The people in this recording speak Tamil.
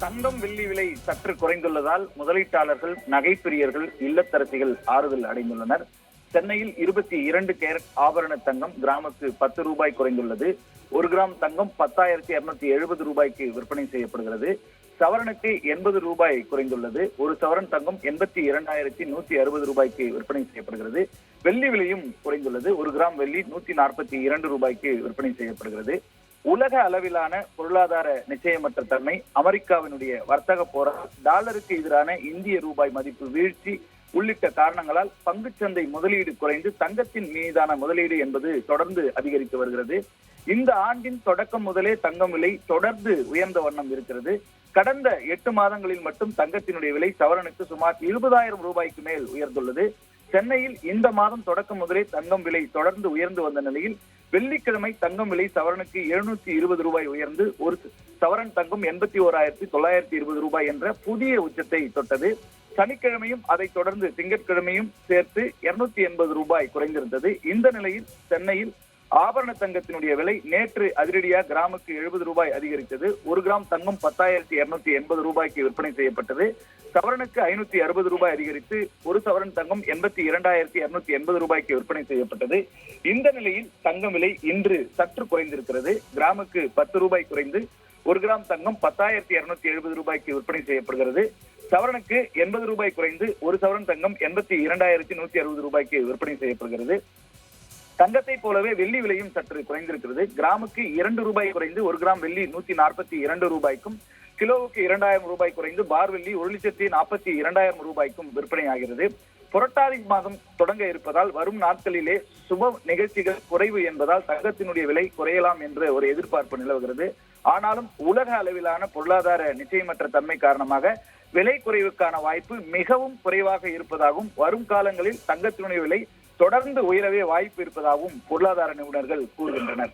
தங்கம் வெள்ளி விலை சற்று குறைந்துள்ளதால் முதலீட்டாளர்கள், நகைப்பிரியர்கள், இல்லத்தரசிகள் ஆறுதல் அடைந்துள்ளனர். சென்னையில் 22 கேரட் ஆபரண தங்கம் கிராமுக்கு 10 ரூபாய் குறைந்துள்ளது. 1 கிராம் தங்கம் 10,270 ரூபாய்க்கு விற்பனை செய்யப்படுகிறது. சவரனுக்கு 80 ரூபாய் குறைந்துள்ளது. ஒரு சவரன் தங்கம் 82,160 ரூபாய்க்கு விற்பனை செய்யப்படுகிறது. வெள்ளி விலையும் குறைந்துள்ளது. 1 கிராம் வெள்ளி 142 ரூபாய்க்கு விற்பனை செய்யப்படுகிறது. உலக அளவிலான பொருளாதார நிச்சயமற்ற தன்மை, அமெரிக்காவினுடைய வர்த்தக போரால், டாலருக்கு எதிரான இந்திய ரூபாய் மதிப்பு வீழ்ச்சி உள்ளிட்ட காரணங்களால் பங்குச்சந்தை முதலீடு குறைந்து தங்கத்தின் மீதான முதலீடு என்பது தொடர்ந்து அதிகரித்து வருகிறது. இந்த ஆண்டின் தொடக்கம் முதலே தங்கம் விலை தொடர்ந்து உயர்ந்த வண்ணம் இருக்கிறது. கடந்த 8 மாதங்களில் மட்டும் தங்கத்தினுடைய விலை சவரனுக்கு சுமார் 20,000 ரூபாய்க்கு மேல் உயர்ந்துள்ளது. சென்னையில் இந்த மாதம் தொடக்கம் முதலே தங்கம் விலை தொடர்ந்து உயர்ந்து வந்த நிலையில் வெள்ளிக்கிழமை தங்கம் விலை சவரனுக்கு 720 ரூபாய் உயர்ந்து ஒரு சவரன் தங்கம் 81,920 ரூபாய் என்ற புதிய உச்சத்தை தொட்டது. சனிக்கிழமையும் அதை தொடர்ந்து திங்கட்கிழமையும் சேர்த்து 280 ரூபாய் குறைந்திருந்தது. இந்த நிலையில் சென்னையில் ஆபரண தங்கத்தினுடைய விலை நேற்று அதிரடியாக கிராமுக்கு 70 ரூபாய் அதிகரித்தது. 1 கிராம் தங்கம் 10,280 ரூபாய்க்கு விற்பனை செய்யப்பட்டது. சவரனுக்கு 560 ரூபாய் அதிகரித்து ஒரு சவரன் தங்கம் 82,280 ரூபாய்க்கு விற்பனை செய்யப்பட்டது. இந்த நிலையில் தங்கம் விலை இன்று சற்று குறைந்திருக்கிறது. கிராமுக்கு 10 ரூபாய் குறைந்து 1 கிராம் தங்கம் 10,270 ரூபாய்க்கு விற்பனை செய்யப்படுகிறது. சவரனுக்கு 80 ரூபாய் குறைந்து ஒரு சவரன் தங்கம் 82,160 ரூபாய்க்கு விற்பனை செய்யப்படுகிறது. தங்கத்தை போலவே வெள்ளி விலையும் சற்று குறைந்திருக்கிறது. கிராமுக்கு 2 ரூபாய் குறைந்து 1 கிராம் வெள்ளி 142 ரூபாய்க்கும், கிலோவுக்கு 2,000 ரூபாய் குறைந்து பார் வெள்ளி 1,42,000 ரூபாய்க்கும் விற்பனை ஆகிறது. புரட்டாதி மாதம் தொடங்க இருப்பதால் வரும் நாட்களிலே சுப நிகழ்ச்சிகள் குறைவு என்பதால் தங்கத்தினுடைய விலை குறையலாம் என்ற ஒரு எதிர்பார்ப்பு நிலவுகிறது. ஆனாலும் உலக அளவிலான பொருளாதார நிச்சயமற்ற தன்மை காரணமாக விலை குறைவுக்கான வாய்ப்பு மிகவும் குறைவாக இருப்பதாகவும், வரும் காலங்களில் தங்கத்தினுடைய விலை தொடர்ந்து உயரவே வாய்ப்பு இருப்பதாகவும் பொருளாதார நிபுணர்கள் கூறுகின்றனர்.